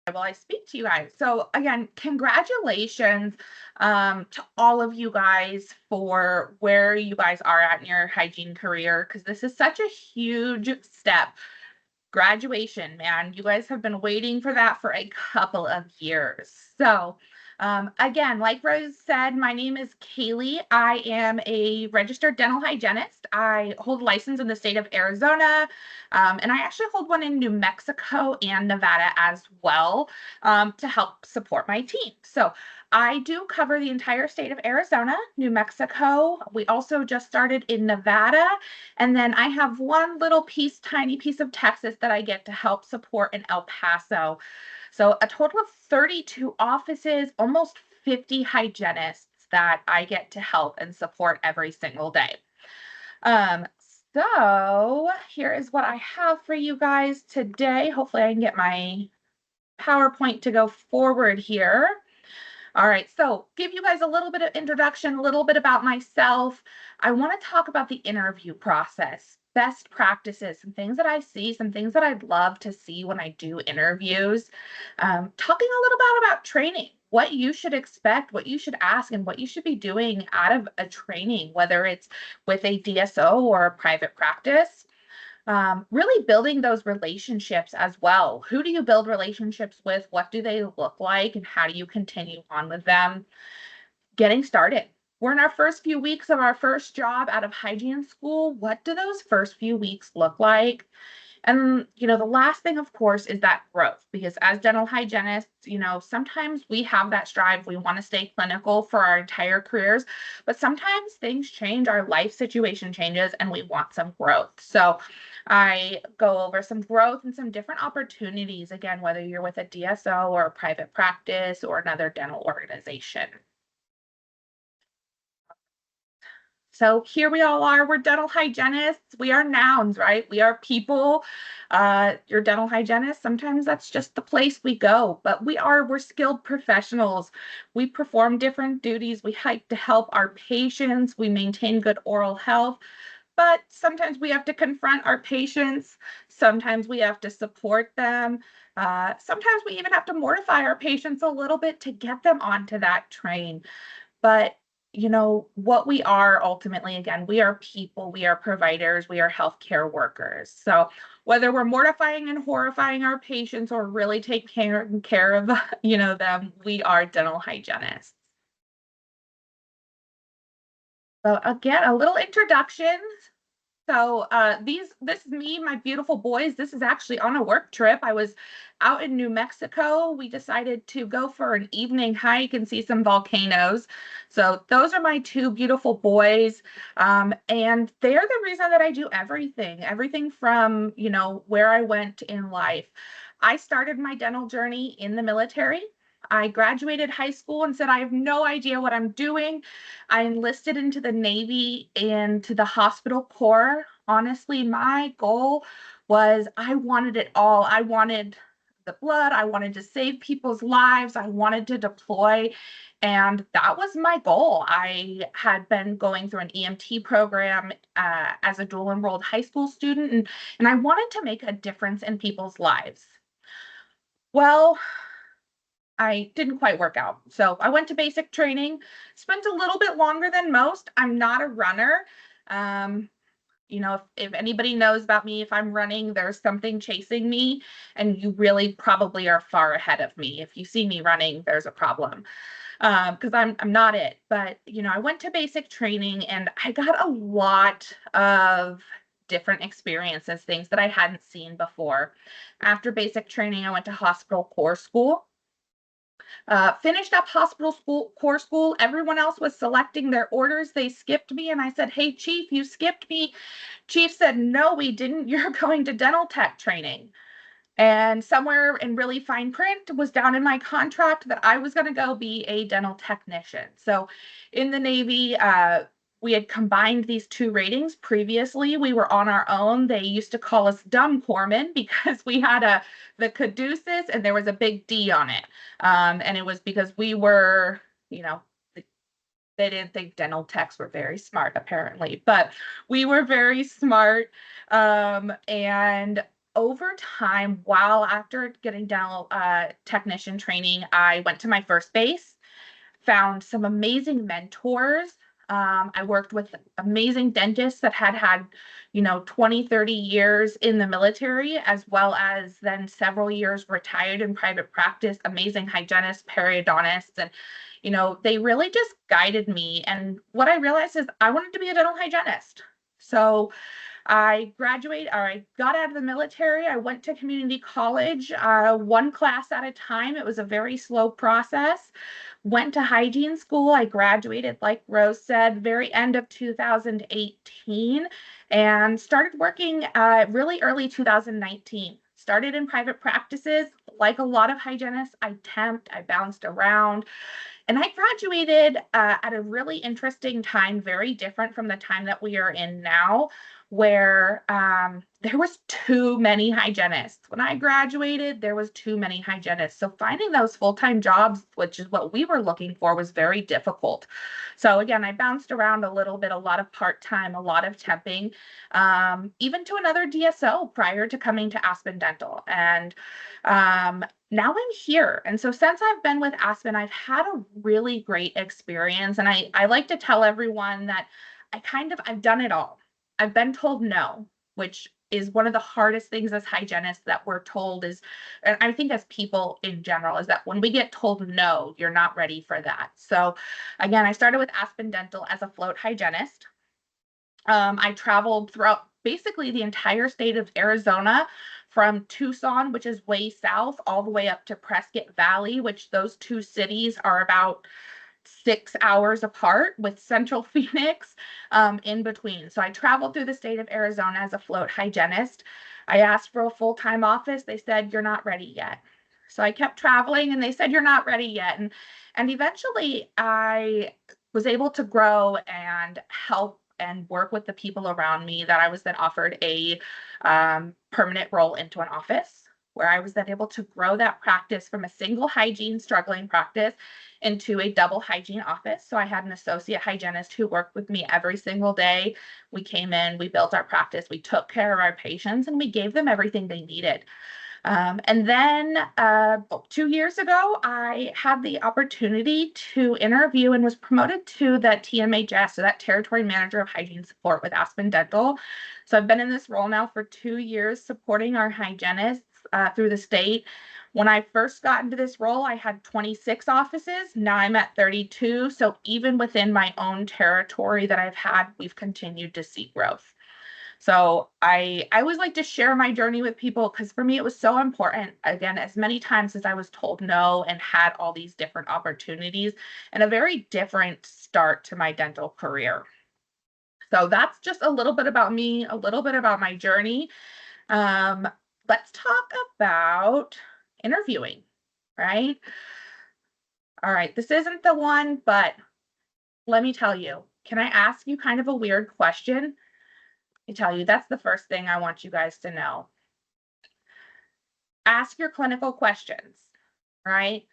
Well, I speak to you guys. So again, congratulations to all of you guys for where you guys are at in your hygiene career, because this is such a huge step. Graduation, man. You guys have been waiting for that for a couple of years. So, again, like Rose said, my name is Kaylee. I am a registered dental hygienist. I hold a license in the state of Arizona, and I actually hold one in New Mexico and Nevada as well, to help support my team. So, I do cover the entire state of Arizona, New Mexico. We also just started in Nevada, and then I have one little piece, tiny piece of Texas that I get to help support in El Paso. So a total of 32 offices, almost 50 hygienists that I get to help and support every single day. Um, so here is what I have for you guys today. Hopefully I can get my PowerPoint to go forward here. All right, so give you guys a little bit of introduction, a little bit about myself. I want to talk about the interview process, best practices, some things that I see, some things that I'd love to see when I do interviews. Talking a little bit about training, what you should expect, what you should ask, and what you should be doing out of a training, whether it's with a DSO or a private practice. Really building those relationships as well. Who do you build relationships with? What do they look like? And how do you continue on with them? Getting started. We're in our first few weeks of our first job out of hygiene school. What do those first few weeks look like? And, the last thing, of course, is that growth, because as dental hygienists, sometimes we have that strive. We want to stay clinical for our entire careers, but sometimes things change, our life situation changes, and we want some growth. So I go over some growth and some different opportunities, again, whether you're with a DSO or a private practice or another dental organization. So here we all are. We're dental hygienists. We are nouns, right? We are people. You're dental hygienists. Sometimes that's just the place we go, but we're skilled professionals. We perform different duties. We like to help our patients. We maintain good oral health, but sometimes we have to confront our patients. Sometimes we have to support them. Sometimes we even have to mortify our patients a little bit to get them onto that train. But what we are ultimately, again, we are people, we are providers, we are healthcare workers. So whether we're mortifying and horrifying our patients or really taking care of, them, we are dental hygienists. So again, a little introduction. So this is me, my beautiful boys. This is actually on a work trip. I was out in New Mexico. We decided to go for an evening hike and see some volcanoes. So those are my two beautiful boys. And they're the reason that I do everything from, where I went in life. I started my dental journey in the military. I graduated high school and said, I have no idea what I'm doing. I enlisted into the Navy and to the hospital corps. Honestly, my goal was I wanted it all. I wanted the blood. I wanted to save people's lives. I wanted to deploy. And that was my goal. I had been going through an EMT program as a dual enrolled high school student, and I wanted to make a difference in people's lives. Well, I didn't quite work out. So I went to basic training, spent a little bit longer than most. I'm not a runner. Um, if anybody knows about me, if I'm running, there's something chasing me, and you really probably are far ahead of me. If you see me running, there's a problem. Because I'm not it. But I went to basic training and I got a lot of different experiences, things that I hadn't seen before. After basic training, I went to hospital core school. Finished up hospital school, core school. Everyone else was selecting their orders. They skipped me, and I said, "Hey, Chief, you skipped me." Chief said, "No, we didn't. You're going to dental tech training." And somewhere in really fine print was down in my contract that I was going to go be a dental technician. So in the Navy, we had combined these two ratings. Previously, we were on our own. They used to call us dumb corpsmen because we had the caduceus and there was a big D on it. And it was because we were, they didn't think dental techs were very smart, apparently, but we were very smart. And over time, while after getting dental technician training, I went to my first base, found some amazing mentors. I worked with amazing dentists that had, 20, 30 years in the military, as well as then several years retired in private practice, amazing hygienists, periodontists, and, they really just guided me. And what I realized is I wanted to be a dental hygienist. So I got out of the military. I went to community college, one class at a time. It was a very slow process. Went to hygiene school. I graduated, like Rose said, very end of 2018, and started working really early 2019. Started in private practices. Like a lot of hygienists, I temped, I bounced around. And I graduated at a really interesting time, very different from the time that we are in now, where there was too many hygienists. When I graduated, there was too many hygienists. So finding those full-time jobs, which is what we were looking for, was very difficult. So again, I bounced around a little bit, a lot of part-time, a lot of temping, even to another DSO prior to coming to Aspen Dental. And now I'm here. And so since I've been with Aspen, I've had a really great experience. And I like to tell everyone that I've done it all. I've been told no, which is one of the hardest things as hygienists that we're told is, and I think as people in general, is that when we get told no, you're not ready for that. So again, I started with Aspen Dental as a float hygienist. I traveled throughout basically the entire state of Arizona, from Tucson, which is way south, all the way up to Prescott Valley, which those two cities are about 6 hours apart, with Central Phoenix in between. So I traveled through the state of Arizona as a float hygienist. I asked for a full-time office. They said, "You're not ready yet." So I kept traveling and they said, "You're not ready yet." And eventually I was able to grow and help and work with the people around me, that I was then offered a permanent role into an office, where I was then able to grow that practice from a single hygiene struggling practice into a double hygiene office. So I had an associate hygienist who worked with me every single day. We came in, we built our practice, we took care of our patients, and we gave them everything they needed. And then 2 years ago, I had the opportunity to interview and was promoted to the TMHS, so that Territory Manager of Hygiene Support with Aspen Dental. So I've been in this role now for 2 years, supporting our hygienists through the state. When I first got into this role, I had 26 offices. Now I'm at 32. So even within my own territory that I've had, we've continued to see growth. So I always like to share my journey with people, because for me it was so important. Again, as many times as I was told no and had all these different opportunities, and a very different start to my dental career. So that's just a little bit about me, a little bit about my journey. Um, let's talk about interviewing, right? All right, this isn't the one, but let me tell you, can I ask you kind of a weird question? I tell you, that's the first thing I want you guys to know. Ask your clinical questions, right?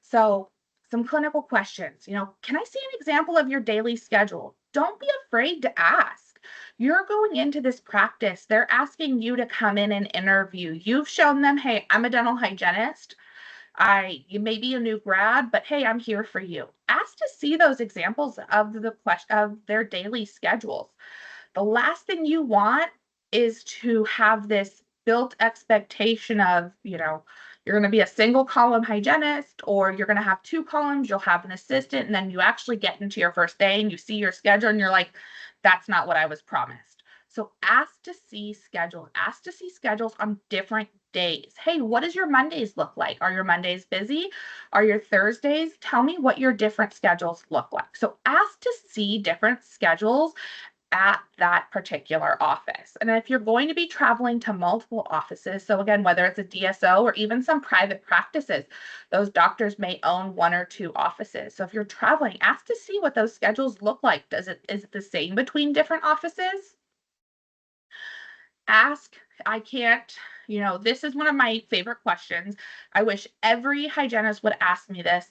So, some clinical questions, can I see an example of your daily schedule? Don't be afraid to ask. You're going into this practice, they're asking you to come in and interview. You've shown them, hey, I'm a dental hygienist. You may be a new grad, but hey, I'm here for you. Ask to see those examples of their daily schedules. The last thing you want is to have this built expectation of, you're going to be a single column hygienist, or you're going to have two columns, you'll have an assistant, and then you actually get into your first day and you see your schedule and you're like, that's not what I was promised. So ask to see schedules. Ask to see schedules on different days. Hey, what does your Mondays look like? Are your Mondays busy? Are your Thursdays? Tell me what your different schedules look like. So ask to see different schedules at that particular office. And if you're going to be traveling to multiple offices, so again, whether it's a DSO or even some private practices, those doctors may own one or two offices. So if you're traveling, ask to see what those schedules look like. Is it the same between different offices? Ask. I can't, this is one of my favorite questions. I wish every hygienist would ask me this.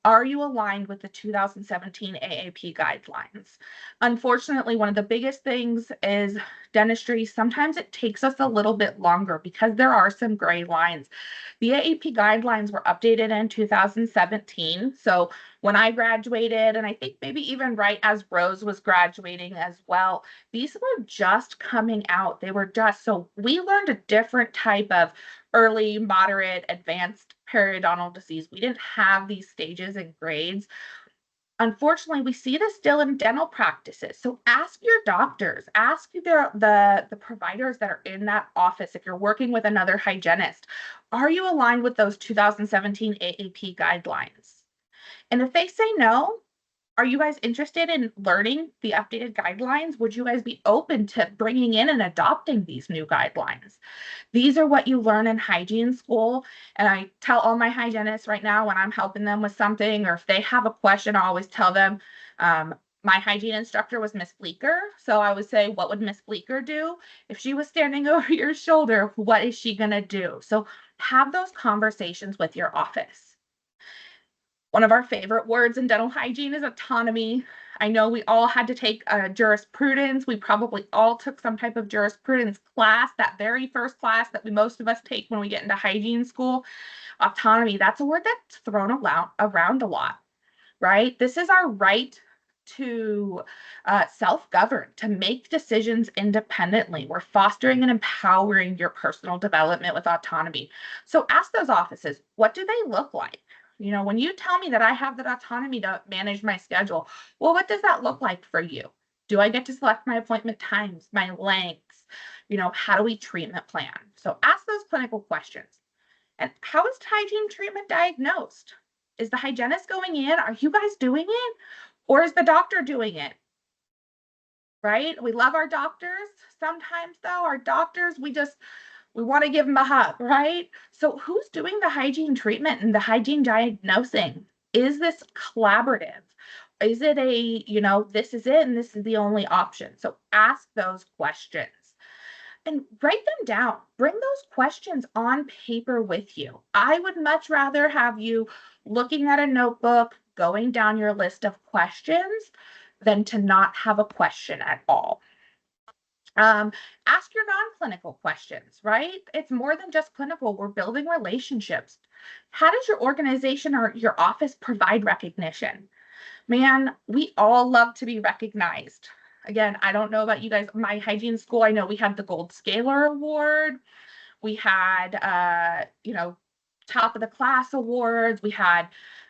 Are you aligned with the 2017 AAP guidelines? Unfortunately, one of the biggest things is dentistry. Sometimes it takes us a little bit longer because there are some gray lines. The AAP guidelines were updated in 2017. So when I graduated, and I think maybe even right as Rose was graduating as well, these were just coming out. They were just, so we learned a different type of early, moderate, advanced periodontal disease. We didn't have these stages and grades. Unfortunately, we see this still in dental practices. So ask your doctors, ask the providers that are in that office. If you're working with another hygienist, are you aligned with those 2017 AAP guidelines? And if they say no, are you guys interested in learning the updated guidelines? Would you guys be open to bringing in and adopting these new guidelines? These are what you learn in hygiene school. And I tell all my hygienists right now when I'm helping them with something, or if they have a question, I always tell them, my hygiene instructor was Miss Bleeker. So I would say, what would Miss Bleeker do? If she was standing over your shoulder, what is she going to do? So have those conversations with your office. One of our favorite words in dental hygiene is autonomy. I know we all had to take jurisprudence. We probably all took some type of jurisprudence class, that very first class that most of us take when we get into hygiene school. Autonomy, that's a word that's thrown around a lot, right? This is our right to self-govern, to make decisions independently. We're fostering and empowering your personal development with autonomy. So ask those offices, what do they look like? You know, when you tell me that I have that autonomy to manage my schedule, well, what does that look like for you? Do I get to select my appointment times, my lengths? You know, how do we treatment plan? So ask those clinical questions. And how is hygiene treatment diagnosed? Is the hygienist going in? Are you guys doing it? Or is the doctor doing it? Right? We love our doctors. Sometimes, though, our doctors, we want to give them a hug, right? So who's doing the hygiene treatment and the hygiene diagnosing? Is this collaborative? Is it this is it and this is the only option? So ask those questions and write them down. Bring those questions on paper with you. I would much rather have you looking at a notebook, going down your list of questions than to not have a question at all. Ask your non-clinical questions, right? It's more than just clinical. We're building relationships. How does your organization or your office provide recognition? Man, we all love to be recognized. Again, I don't know about you guys. My hygiene school, I know we had the Gold Scaler Award. We had, top of the class awards. We had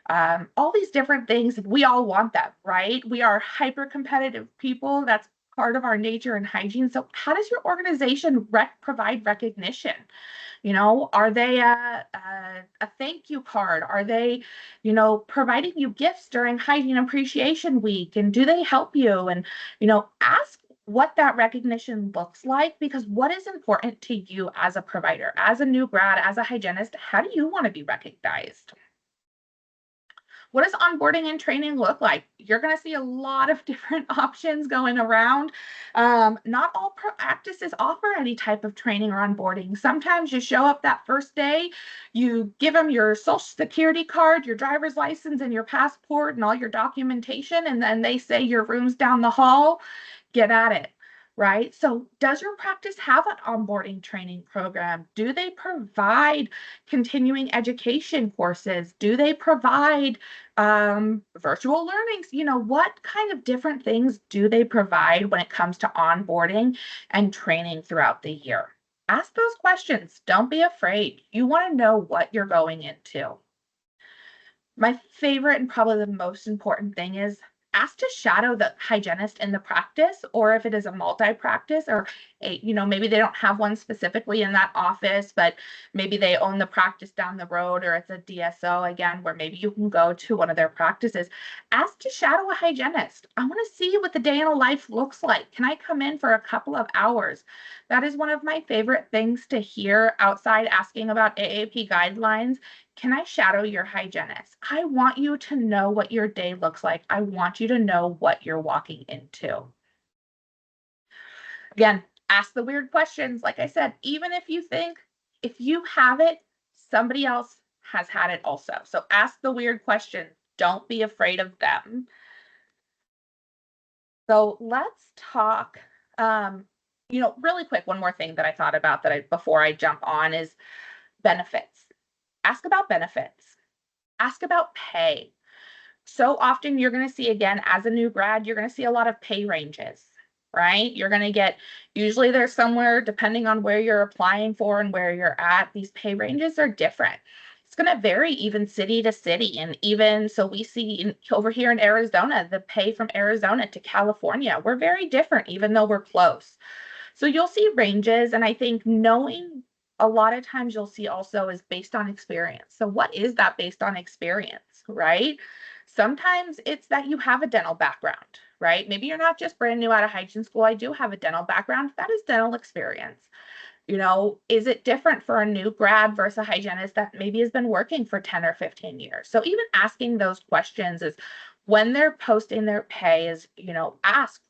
all these different things. We all want them, right? We are hyper competitive people. That's part of our nature in hygiene. So, how does your organization provide recognition? You know, are they a thank you card? Are they, providing you gifts during Hygiene Appreciation Week? And do they help you? And, ask what that recognition looks like, because what is important to you as a provider, as a new grad, as a hygienist? How do you want to be recognized? What does onboarding and training look like? You're going to see a lot of different options going around. Not all practices offer any type of training or onboarding. Sometimes you show up that first day, you give them your social security card, your driver's license, and your passport, and all your documentation, and then they say your room's down the hall. Get at it. Right? So, does your practice have an onboarding training program? Do they provide continuing education courses? Do they provide virtual learnings? What kind of different things do they provide when it comes to onboarding and training throughout the year? Ask those questions. Don't be afraid. You want to know what you're going into. My favorite and probably the most important thing is ask to shadow the hygienist in the practice, or if it is a multi-practice, or maybe they don't have one specifically in that office, but maybe they own the practice down the road, or it's a DSO again, where maybe you can go to one of their practices. Ask to shadow a hygienist. I want to see what the day in a life looks like. Can I come in for a couple of hours? That is one of my favorite things to hear outside asking about AAP guidelines. Can I shadow your hygienist? I want you to know what your day looks like. I want you to know what you're walking into. Again, ask the weird questions. Like I said, even if you think if you have it, somebody else has had it also. So ask the weird questions. Don't be afraid of them. So let's talk, really quick. One more thing that I thought about before I jump on is benefits. Ask about benefits. Ask about pay. So often you're going to see, again, as a new grad, you're going to see a lot of pay ranges, right? You're going to get, usually there's somewhere, depending on where you're applying for and where you're at, these pay ranges are different. It's going to vary even city to city. And even so, we see over here in Arizona, the pay from Arizona to California, we're very different, even though we're close. So you'll see ranges, and I think knowing a lot of times you'll see also is based on experience. So what is that based on experience, right? Sometimes it's that you have a dental background, right? Maybe you're not just brand new out of hygiene school. I do have a dental background. That is dental experience. Is it different for a new grad versus a hygienist that maybe has been working for 10 or 15 years? So even asking those questions is when they're posting their pay is, ask,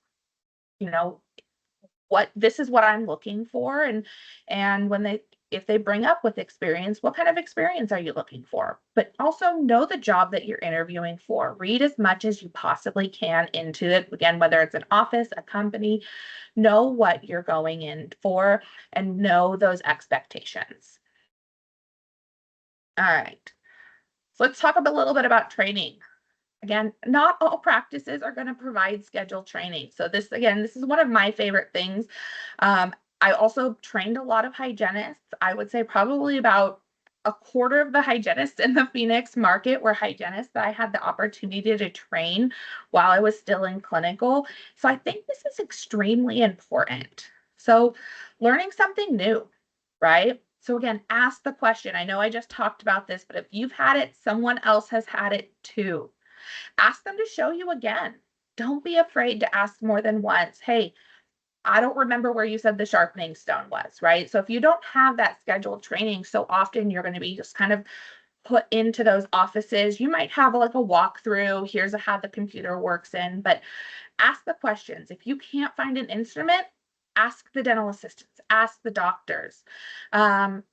you know, what this is what I'm looking for, and when they if they bring up with experience, what kind of experience are you looking for? But also know the job that you're interviewing for. Read as much as you possibly can into it. Again, whether it's an office, a company, know what you're going in for and know those expectations. All right. So let's talk a little bit about training. Again, not all practices are going to provide scheduled training. So this is one of my favorite things. I also trained a lot of hygienists. I would say probably about a quarter of the hygienists in the Phoenix market were hygienists that I had the opportunity to train while I was still in clinical. So I think this is extremely important. So learning something new, right? So again, ask the question. I know I just talked about this, but if you've had it, someone else has had it too. Ask them to show you again. Don't be afraid to ask more than once. Hey, I don't remember where you said the sharpening stone was, right? So if you don't have that scheduled training, so often you're going to be just kind of put into those offices. You might have like a walkthrough. Here's how the computer works in, but ask the questions. If you can't find an instrument, ask the dental assistants, ask the doctors, and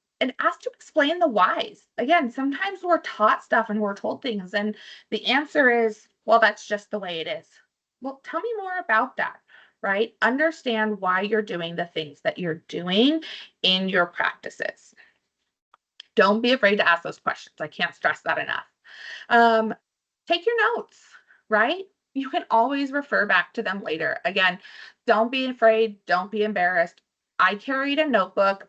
ask to explain the whys. Again, sometimes we're taught stuff and we're told things, and the answer is, well, that's just the way it is. Well, tell me more about that, right? Understand why you're doing the things that you're doing in your practices. Don't be afraid to ask those questions. I can't stress that enough. Um, Take your notes, right? You can always refer back to them later. Again, don't be afraid, don't be embarrassed. I carried a notebook.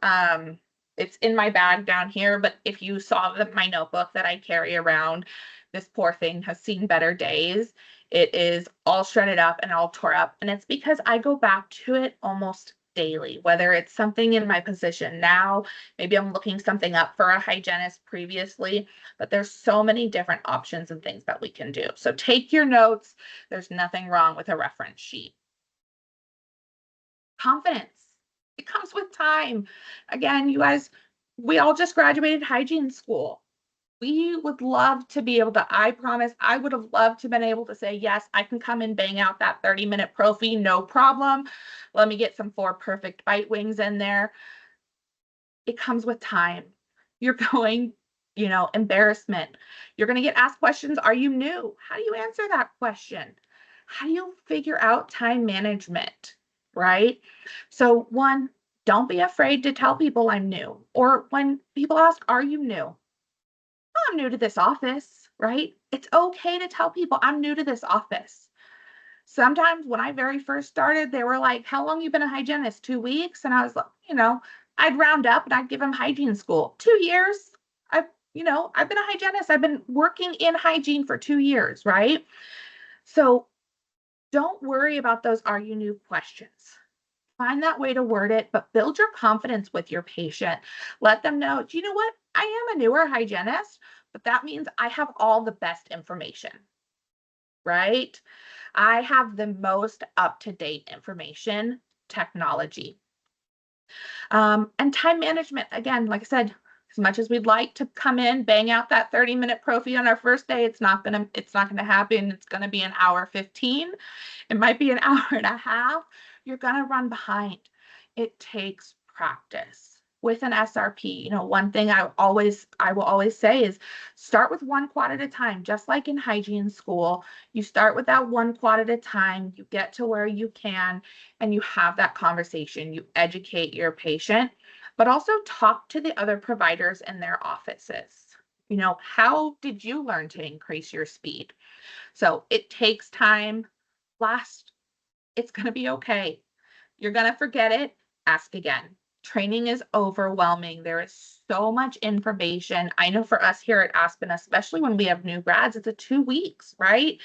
It's in my bag down here, but if you saw my notebook that I carry around, this poor thing has seen better days. It is all shredded up and all tore up, and it's because I go back to it almost daily, whether it's something in my position now, maybe I'm looking something up for a hygienist previously, but there's so many different options and things that we can do. So take your notes. There's nothing wrong with a reference sheet. Confidence. It comes with time. Again, you guys, we all just graduated hygiene school. We would love to be able to, I promise, I would have loved to been able to say, yes, I can come and bang out that 30-minute prophy, no problem. Let me get some 4 perfect bite wings in there. It comes with time. You're going, embarrassment. You're going to get asked questions. Are you new? How do you answer that question? How do you figure out time management? Right? So, one, don't be afraid to tell people I'm new. Or when people ask, are you new? "Oh, I'm new to this office, right? It's okay to tell people I'm new to this office. Sometimes when I very first started, they were like, how long you been a hygienist? 2 weeks? And I was like, I'd round up and I'd give them hygiene school. 2 years. I've been a hygienist. I've been working in hygiene for 2 years, right? So don't worry about those are you new questions. Find that way to word it, but build your confidence with your patient. Let them know, do you know what? I am a newer hygienist, but that means I have all the best information, right? I have the most up-to-date information technology. And time management, again, like I said, as much as we'd like to come in, bang out that 30-minute prophy on our first day, it's not gonna happen. It's gonna be an hour 15. It might be an hour and a half. You're gonna run behind. It takes practice. with an SRP. One thing I will always say is start with one quad at a time, just like in hygiene school. You start with that one quad at a time, you get to where you can, and you have that conversation. You educate your patient, but also talk to the other providers in their offices. How did you learn to increase your speed? So it takes time. Last, it's going to be okay. You're going to forget it. Ask again. Training is overwhelming. There is so much information. I know for us here at Aspen, especially when we have new grads, it's a 2 weeks, right?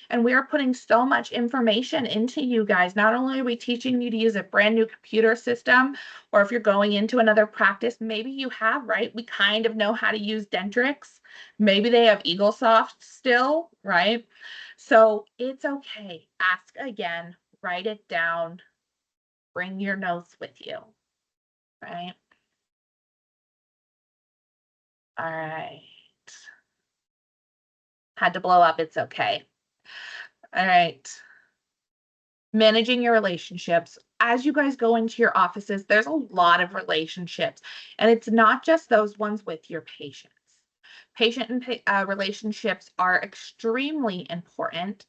And we are putting so much information into you guys. Not only are we teaching you to use a brand new computer system, or if you're going into another practice, maybe you have, right? We kind of know how to use Dentrix. Maybe they have EagleSoft still, right? So it's okay. Ask again, write it down, bring your notes with you, right? All right. Had to blow up. It's okay. All right. Managing your relationships. As you guys go into your offices, there's a lot of relationships, and it's not just those ones with your patients. Patient and relationships are extremely important,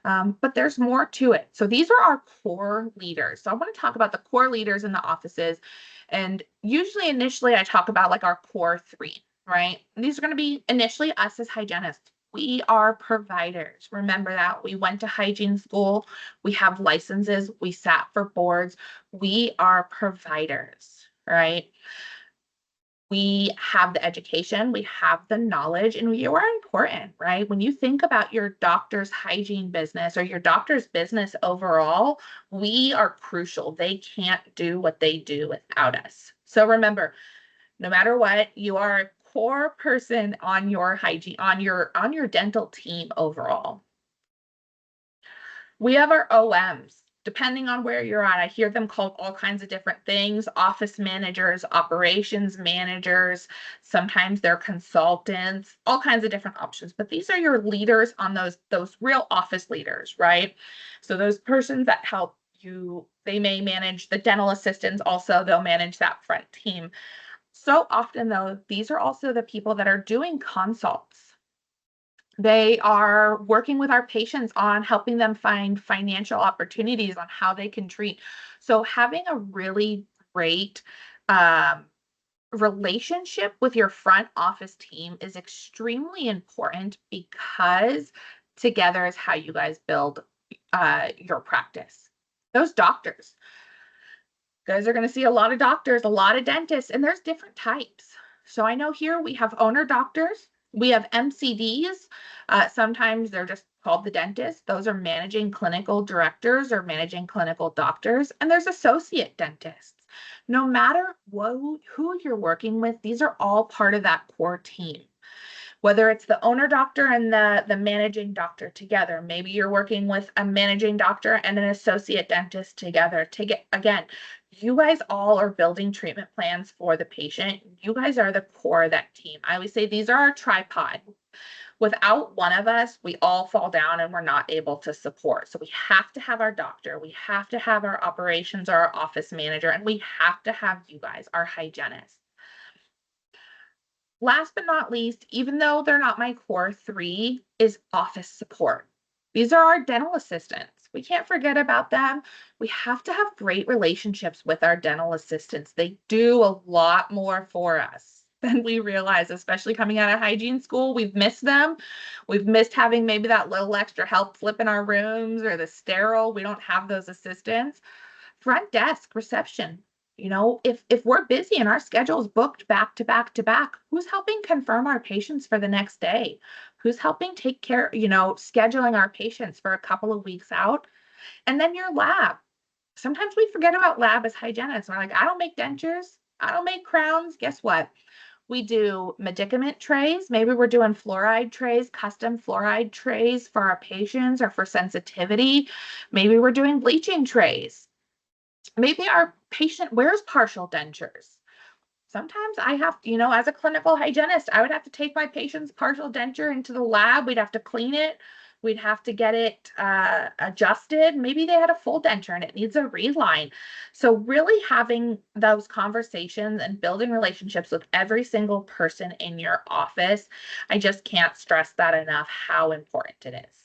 but there's more to it. So these are our core leaders. So I want to talk about the core leaders in the offices. And usually, initially, I talk about like our core three, right? And these are going to be initially us as hygienists. We are providers. Remember that we went to hygiene school. We have licenses. We sat for boards. We are providers, right? We have the education, we have the knowledge, and you are important, right? When you think about your doctor's hygiene business or your doctor's business overall, we are crucial. They can't do what they do without us. So remember, no matter what, you are a core person on your hygiene, on your dental team overall. We have our OMs. Depending on where you're at, I hear them called all kinds of different things: office managers, operations managers, sometimes they're consultants, all kinds of different options. But these are your leaders on those real office leaders, right? So those persons that help you, they may manage the dental assistants also, they'll manage that front team. So often though, these are also the people that are doing consults. They are working with our patients on helping them find financial opportunities on how they can treat. So having a really great um, relationship with your front office team is extremely important, because together is how you guys build your practice. Those doctors, guys are going to see a lot of doctors, a lot of dentists, and there's different types. So I know here we have owner doctors, we have MCDs. Sometimes they're just called the dentist. Those are managing clinical directors or managing clinical doctors. And there's associate dentists. No matter who you're working with, these are all part of that core team. Whether it's the owner doctor and the managing doctor together, maybe you're working with a managing doctor and an associate dentist together to get, again, you guys all are building treatment plans for the patient. You guys are the core of that team. I always say these are our tripod. Without one of us, we all fall down and we're not able to support. So we have to have our doctor, we have to have our operations or our office manager, and we have to have you guys, our hygienists. Last but not least, even though they're not my core three, is office support. These are our dental assistants. We can't forget about them. We have to have great relationships with our dental assistants. They do a lot more for us than we realize, especially coming out of hygiene school. We've missed them. We've missed having maybe that little extra help flipping our rooms or the sterile. We don't have those assistants. Front desk, reception. If we're busy and our schedule is booked back to back to back, who's helping confirm our patients for the next day? Who's helping take care, scheduling our patients for a couple of weeks out? And then your lab. Sometimes we forget about lab as hygienists. We're like, I don't make dentures. I don't make crowns. Guess what? We do medicament trays. Maybe we're doing fluoride trays, custom fluoride trays for our patients or for sensitivity. Maybe we're doing bleaching trays. Maybe our patient wears partial dentures. Sometimes I have to, as a clinical hygienist, I would have to take my patient's partial denture into the lab. We'd have to clean it, We'd have to get it adjusted. Maybe they had a full denture and it needs a reline. So really having those conversations and building relationships with every single person in your office, I just can't stress that enough, how important it is.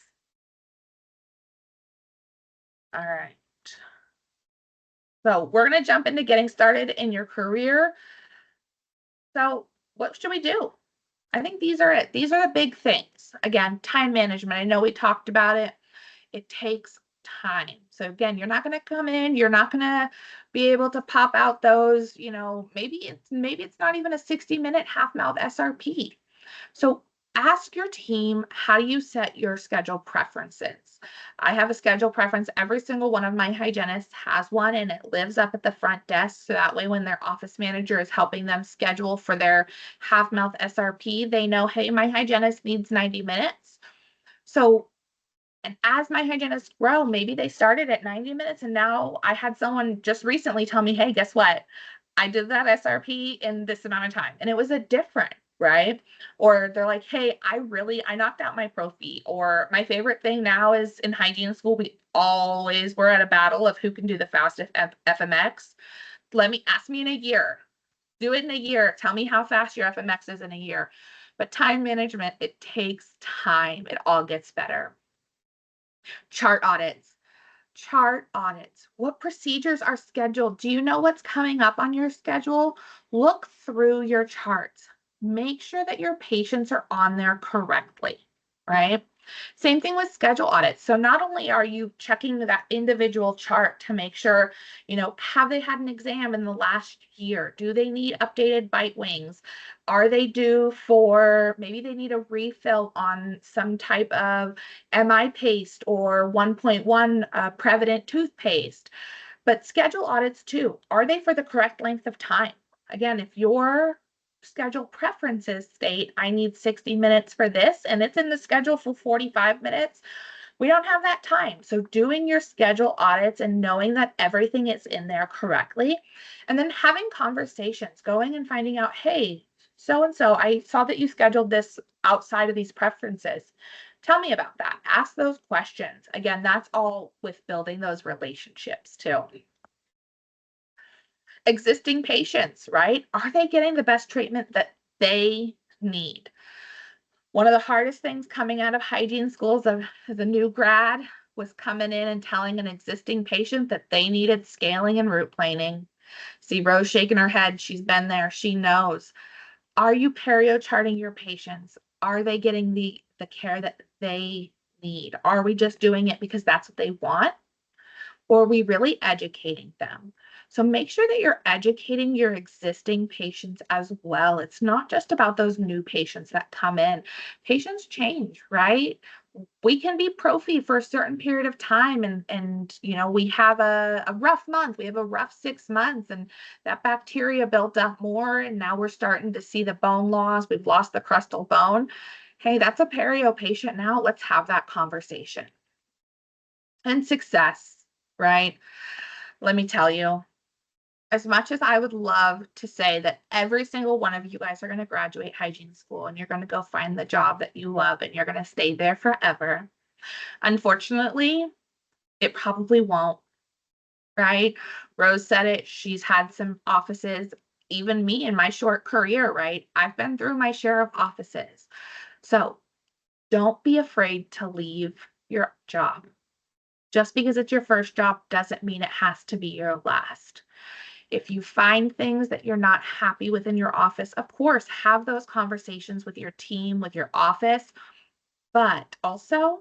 All right. So we're going to jump into getting started in your career. So what should we do? I think these are it. These are the big things. Again, time management. I know we talked about it. It takes time. So again, you're not going to come in, you're not going to be able to pop out those, maybe it's not even a 60-minute half mouth SRP. So ask your team, how do you set your schedule preferences? I have a schedule preference. Every single one of my hygienists has one, and it lives up at the front desk. So that way, when their office manager is helping them schedule for their half mouth SRP, they know, hey, my hygienist needs 90 minutes. So, and as my hygienists grow, maybe they started at 90 minutes, and now I had someone just recently tell me, hey, guess what? I did that SRP in this amount of time, and it was a different, right? Or they're like, hey, I knocked out my prophy. Or my favorite thing now is in hygiene school, we're at a battle of who can do the fastest FMX. Ask me in a year. Do it in a year. Tell me how fast your FMX is in a year. But time management, it takes time. It all gets better. Chart audits. Chart audits. What procedures are scheduled? Do you know what's coming up on your schedule? Look through your charts. Make sure that your patients are on there correctly, right? Same thing with schedule audits. So not only are you checking that individual chart to make sure, have they had an exam in the last year? Do they need updated bite wings? Are they due for, maybe they need a refill on some type of MI paste or 1.1 Prevident toothpaste? But schedule audits too, are they for the correct length of time? Again, if your schedule preferences state I need 60 minutes for this and it's in the schedule for 45 minutes, we don't have that time. So doing your schedule audits and knowing that everything is in there correctly, and then having conversations, going and finding out, hey, so and so, I saw that you scheduled this outside of these preferences. Tell me about that. Ask those questions. Again, that's all with building those relationships too. Existing patients, right? Are they getting the best treatment that they need? One of the hardest things coming out of hygiene schools as a new grad was coming in and telling an existing patient that they needed scaling and root planing. See Rose shaking her head. She's been there. She knows. Are you perio charting your patients? Are they getting the care that they need? Are we just doing it because that's what they want? Or are we really educating them? So make sure that you're educating your existing patients as well. It's not just about those new patients that come in. Patients change, right? We can be prophy for a certain period of time and we have a rough month, we have a rough 6 months, and that bacteria built up more, and now we're starting to see the bone loss. We've lost the crustal bone. Hey, that's a perio patient now. Let's have that conversation. And success, right? Let me tell you, as much as I would love to say that every single one of you guys are going to graduate hygiene school and you're going to go find the job that you love and you're going to stay there forever, unfortunately, it probably won't, right? Rose said it. She's had some offices, even me in my short career, right? I've been through my share of offices. So don't be afraid to leave your job. Just because it's your first job doesn't mean it has to be your last. If you find things that you're not happy with in your office, of course, have those conversations with your team, with your office. But also,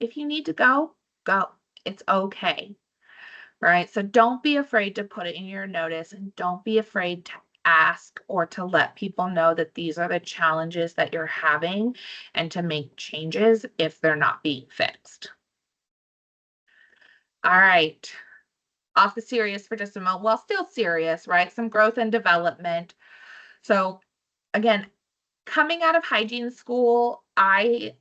if you need to go, go. It's okay. Right? So don't be afraid to put it in your notice, and don't be afraid to ask or to let people know that these are the challenges that you're having and to make changes if they're not being fixed. All right. Off the serious for just a moment. Well, still serious, right? Some growth and development. So again, coming out of hygiene school, I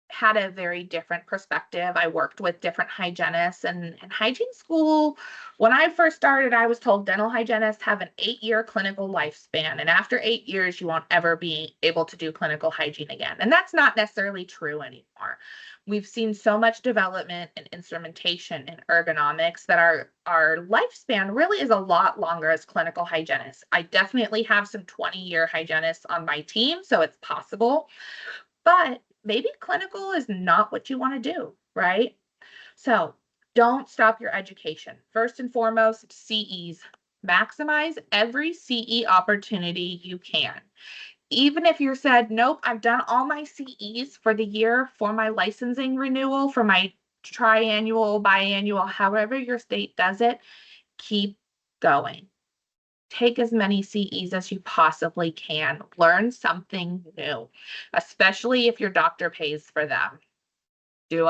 had a very different perspective. I worked with different hygienists and hygiene school. When I first started, I was told dental hygienists have an 8-year clinical lifespan. And after 8 years, you won't ever be able to do clinical hygiene again. And that's not necessarily true anymore. We've seen so much development in instrumentation and ergonomics that our lifespan really is a lot longer as clinical hygienists. I definitely have some 20-year hygienists on my team, so it's possible. But maybe clinical is not what you want to do, right? So don't stop your education. First and foremost, CEs. Maximize every CE opportunity you can. Even if you're said, nope, I've done all my CEs for the year for my licensing renewal, for my triannual, biannual, however your state does it, keep going. Take as many CEs as you possibly can. Learn something new, especially if your doctor pays for them. Do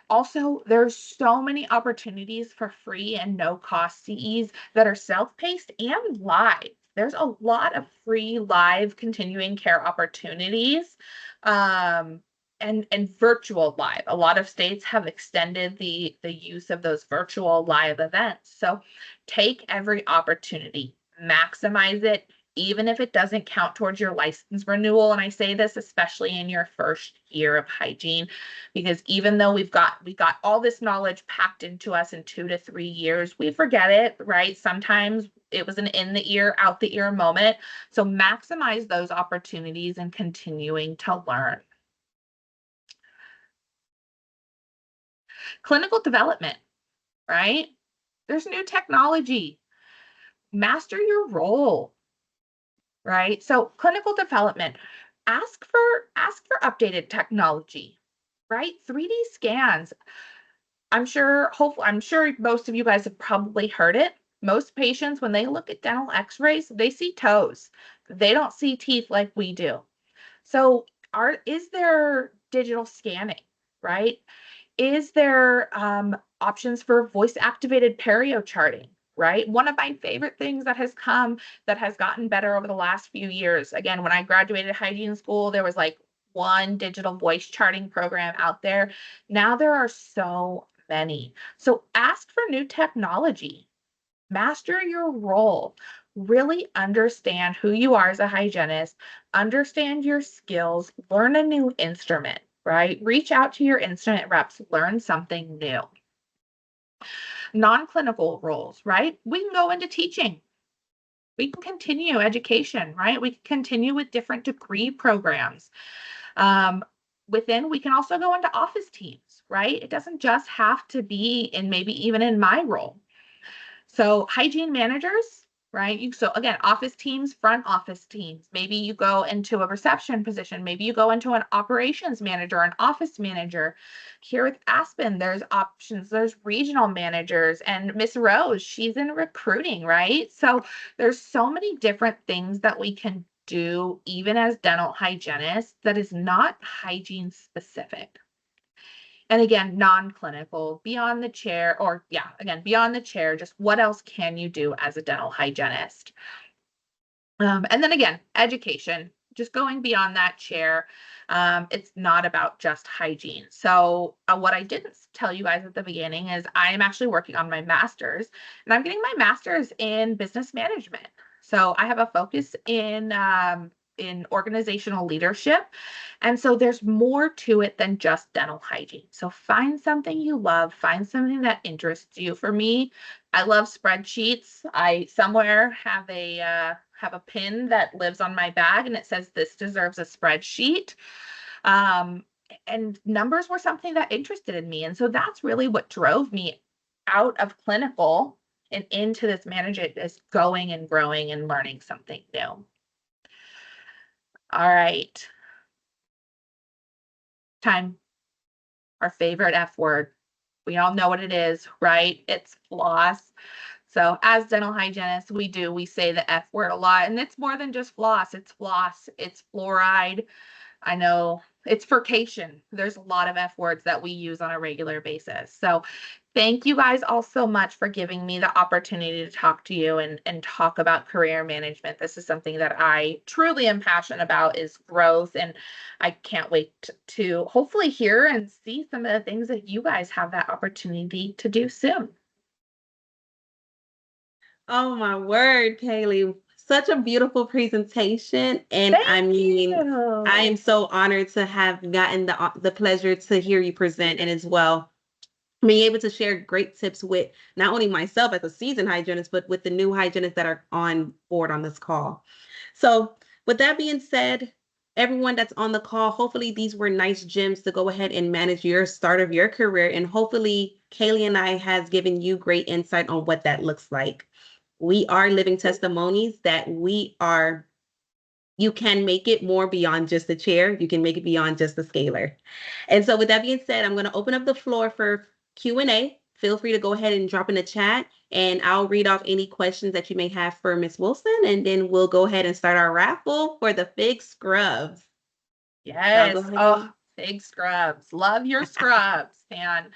Also, there's so many opportunities for free and no cost CEs that are self-paced and live. There's a lot of free live continuing care opportunities, um, and virtual live. A lot of states have extended the use of those virtual live events. So take every opportunity, maximize it, even if it doesn't count towards your license renewal. And I say this especially in your first year of hygiene, because even though we got all this knowledge packed into us in 2 to 3 years, we forget it, right? Sometimes it was an in the ear, out the ear moment. So maximize those opportunities and continuing to learn. Clinical development, right? There's new technology. Master your role, right? So clinical development, ask for updated technology, right? 3D scans. I'm sure most of you guys have probably heard it. Most patients, when they look at dental x-rays, they see toes. They don't see teeth like we do. So is there digital scanning, right? Is there options for voice activated perio charting, right? One of my favorite things that has gotten better over the last few years. Again, when I graduated hygiene school, there was like one digital voice charting program out there. Now there are so many. So ask for new technology, master your role, really understand who you are as a hygienist, understand your skills, learn a new instrument, right? Reach out to your instrument reps, learn something new. Non-clinical roles, right? We can go into teaching. We can continue education, right? We can continue with different degree programs. Um, we can also go into office teams, right? It doesn't just have to be in maybe even in my role. So hygiene managers, right? So again, office teams, front office teams. Maybe you go into a reception position. Maybe you go into an operations manager, an office manager. Here with Aspen, there's options. There's regional managers, and Miss Rose, she's in recruiting, right? So there's so many different things that we can do, even as dental hygienists, that is not hygiene specific. And again, non-clinical, beyond the chair, or yeah, again, beyond the chair, just what else can you do as a dental hygienist? And then again, education, just going beyond that chair. It's not about just hygiene. So what I didn't tell you guys at the beginning is I am actually working on my master's, and I'm getting my master's in business management. So I have a focus in organizational leadership. And so there's more to it than just dental hygiene. So find something you love, find something that interests you. For me, I love spreadsheets. I somewhere have a pin that lives on my bag and it says this deserves a spreadsheet. Um, and numbers were something that interested in me. And so that's really what drove me out of clinical and into this management, is going and growing and learning something new. All right. Time, our favorite F word. We all know what it is, right? It's floss. So as dental hygienists, we say the F word a lot, and it's more than just floss. It's floss, it's fluoride. I know it's furcation. There's a lot of F words that we use on a regular basis. So thank you guys all so much for giving me the opportunity to talk to you and talk about career management. This is something that I truly am passionate about, is growth. And I can't wait to hopefully hear and see some of the things that you guys have that opportunity to do soon. Oh my word, Kaylee. Such a beautiful presentation. And Thank I mean, I you. am so honored to have gotten the pleasure to hear you present, and as well being able to share great tips with not only myself as a seasoned hygienist, but with the new hygienists that are on board on this call. So with that being said, everyone that's on the call, hopefully these were nice gems to go ahead and manage your start of your career. And hopefully Kaylee and I has given you great insight on what that looks like. We are living testimonies that you can make it more beyond just a chair. You can make it beyond just a scaler. And so with that being said, I'm going to open up the floor for Q&A. Feel free to go ahead and drop in the chat, and I'll read off any questions that you may have for Miss Wilson, and then we'll go ahead and start our raffle for the fig scrubs. So I'll go Yes. ahead Oh, and big scrubs. Love your scrubs. And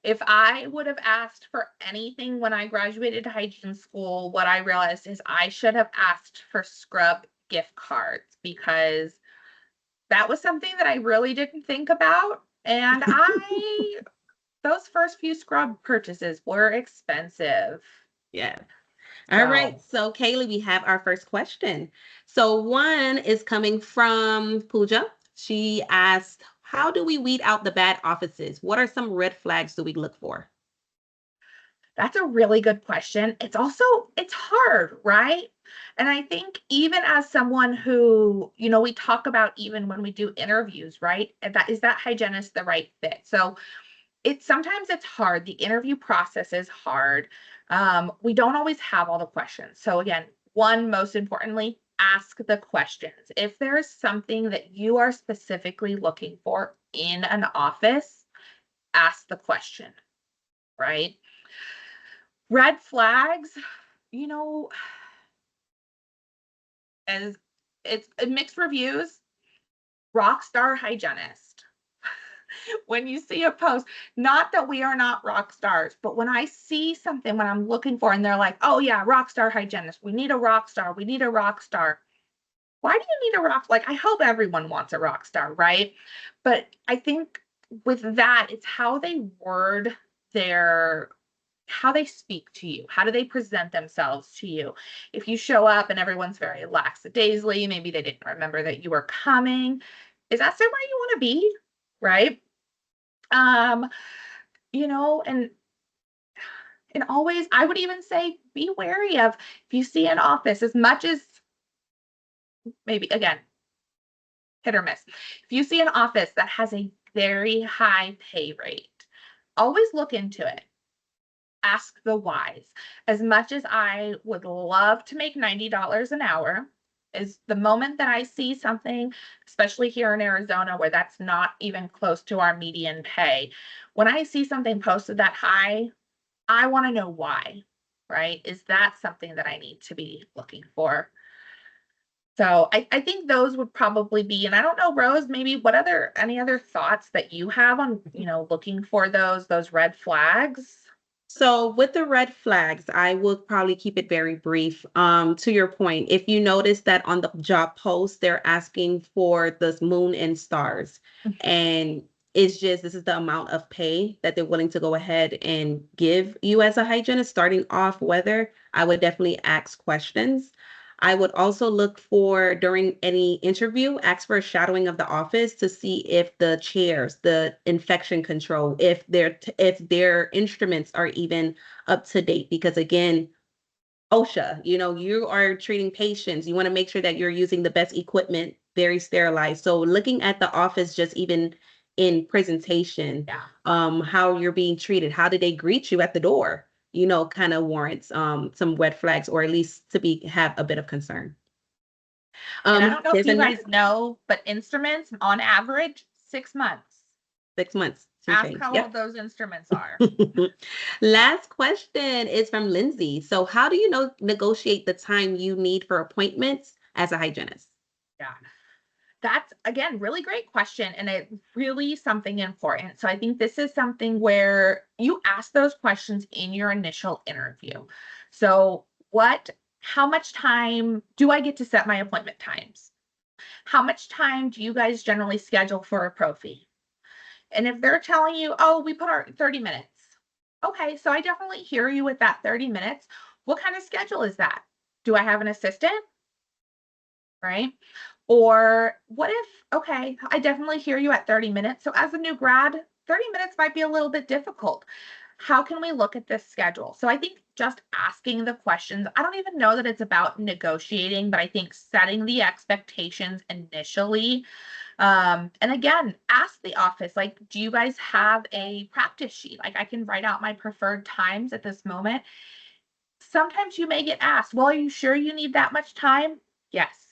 if I would have asked for anything when I graduated hygiene school, what I realized is I should have asked for scrub gift cards, because that was something that I really didn't think about. And those first few scrub purchases were expensive. yeah. All right. So So Kaylee, we have our first question. So one is coming from Pooja. She asked, how do we weed out the bad offices? What are some red flags do we look for? that's a really good question. It's hard, right? And I think even as someone who, we talk about even when we do interviews, right? And that hygienist the right fit? So it's hard. The interview process is hard. We don't always have all the questions. So again, one, most importantly, ask the questions. If there is something that you are specifically looking for in an office, ask the question, right? Red flags, you know, as it's mixed reviews, rock star hygienist. When you see a post, not that we are not rock stars, but when I see something, when I'm looking for, and they're like, oh yeah, rock star hygienist, we need a rock star, we need a rock star. Why do you need a rock? Like, I hope everyone wants a rock star, right? But I think with that, it's how they word their how they speak to you. How do they present themselves to you? If you show up and everyone's very lackadaisically, maybe they didn't remember that you were coming. Is that somewhere you want to be? Right? Um, and always, I would even say, be wary of, if you see an office, as much as, maybe again, hit or miss. If you see an office that has a very high pay rate, always look into it. Ask the whys. As much as I would love to make $90 an hour, is the moment that I see something, especially here in Arizona, where that's not even close to our median pay, when I see something posted that high, I want to know why, right? Is that something that I need to be looking for? So I think those would probably be, and I don't know, Rose, maybe any other thoughts that you have on, looking for those red flags? So with the red flags, I will probably keep it very brief. To your point, if you notice that on the job post, they're asking for the moon and stars, and it's just this is the amount of pay that they're willing to go ahead and give you as a hygienist starting off, whether I would definitely ask questions. I would also look for during any interview, ask for a shadowing of the office to see if the chairs, the infection control, if their instruments are even up to date. Because again, OSHA, you are treating patients. You want to make sure that you're using the best equipment, very sterilized. So looking at the office, just even in presentation, Yeah. how you're being treated, how did they greet you at the door? Kind of warrants some red flags, or at least to have a bit of concern. And I don't know if There's you another guys know, but instruments on average, 6 months. 6 months. some Ask change. how old Yep. those instruments are. Last question is from Lindsay. So, how do you know negotiate the time you need for appointments as a hygienist? Yeah. That's again really great question and it really something important. So I think this is something where you ask those questions in your initial interview. So what how much time do I get to set my appointment times? How much time do you guys generally schedule for a pro fee? And if they're telling you, "Oh, we put our 30 minutes." Okay, so I definitely hear you with that 30 minutes. What kind of schedule is that? Do I have an assistant? Right? Or what if, okay, I definitely hear you at 30 minutes. So as a new grad, 30 minutes might be a little bit difficult. How can we look at this schedule? So I think just asking the questions, I don't even know that it's about negotiating, but I think setting the expectations initially. And again, ask the office, like, do you guys have a practice sheet? Like I can write out my preferred times at this moment. Sometimes you may get asked, well, are you sure you need that much time? Yes.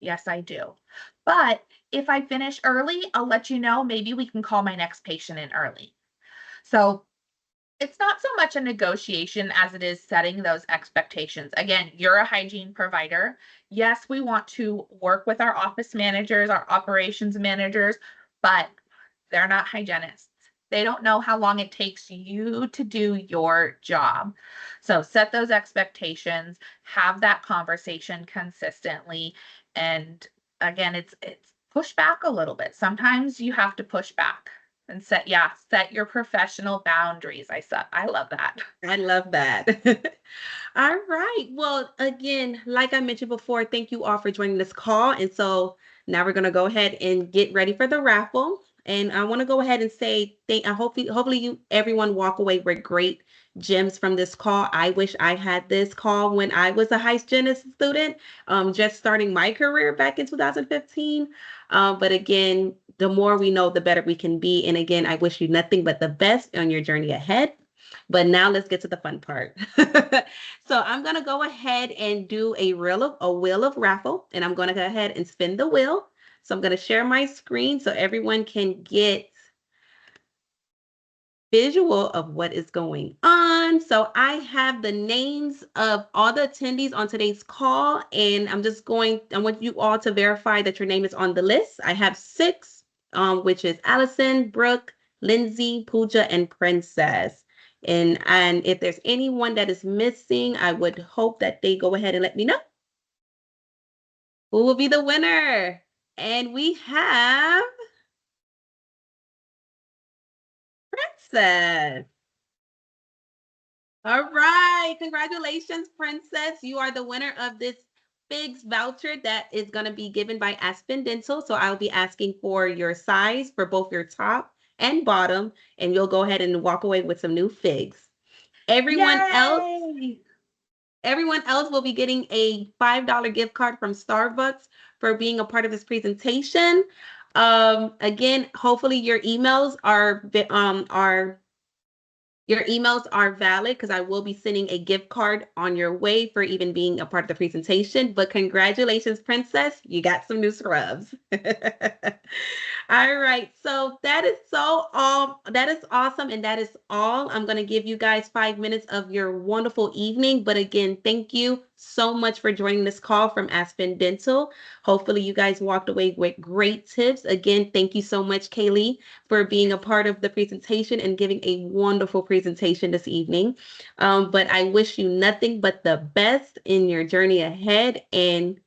Yes, I do. But if I finish early, I'll let you know. Maybe we can call my next patient in early. So it's not so much a negotiation as it is setting those expectations. Again, you're a hygiene provider. Yes, we want to work with our office managers, our operations managers, but they're not hygienists. They don't know how long it takes you to do your job. So set those expectations, have that conversation consistently. And again, it's push back a little bit. Sometimes you have to push back and set your professional boundaries. I love that. I love that. All right. Well, again, like I mentioned before, thank you all for joining this call. And so now we're going to go ahead and get ready for the raffle. And I want to go ahead and say, I hopefully you everyone walk away with great gems from this call. I wish I had this call when I was a hygienist student, just starting my career back in 2015. But again, the more we know, the better we can be. And again, I wish you nothing but the best on your journey ahead. But now let's get to the fun part. So I'm gonna go ahead and do a wheel of raffle, and I'm gonna go ahead and spin the wheel. So I'm gonna share my screen so everyone can get visual of what is going on. So I have the names of all the attendees on today's call, and I want you all to verify that your name is on the list. I have six, which is Allison, Brooke, Lindsay, Pooja, and Princess. And if there's anyone that is missing, I would hope that they go ahead and let me know who will be the winner. And we have Princess. All right. Congratulations, Princess. You are the winner of this FIGS voucher that is going to be given by Aspen Dental. So I'll be asking for your size for both your top and bottom, and you'll go ahead and walk away with some new FIGS. Everyone else, Yay! everyone else will be getting a $5 gift card from Starbucks for being a part of this presentation. Again, hopefully your emails are valid because I will be sending a gift card on your way for even being a part of the presentation. But congratulations, Princess. You got some new scrubs. All right. So that is awesome. And that is all. I'm going to give you guys 5 minutes of your wonderful evening. But again, thank you so much for joining this call from Aspen Dental. Hopefully you guys walked away with great tips. Again, thank you so much, Kaylee, for being a part of the presentation and giving a wonderful presentation this evening. But I wish you nothing but the best in your journey ahead and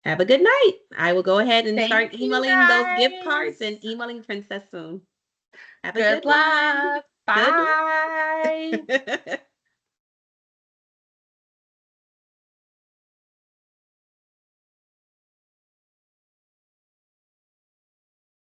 have a good night. I will go ahead and start Thank you emailing those gift cards guys. and emailing Princess soon. Have a Good good one. luck. Good Bye. luck.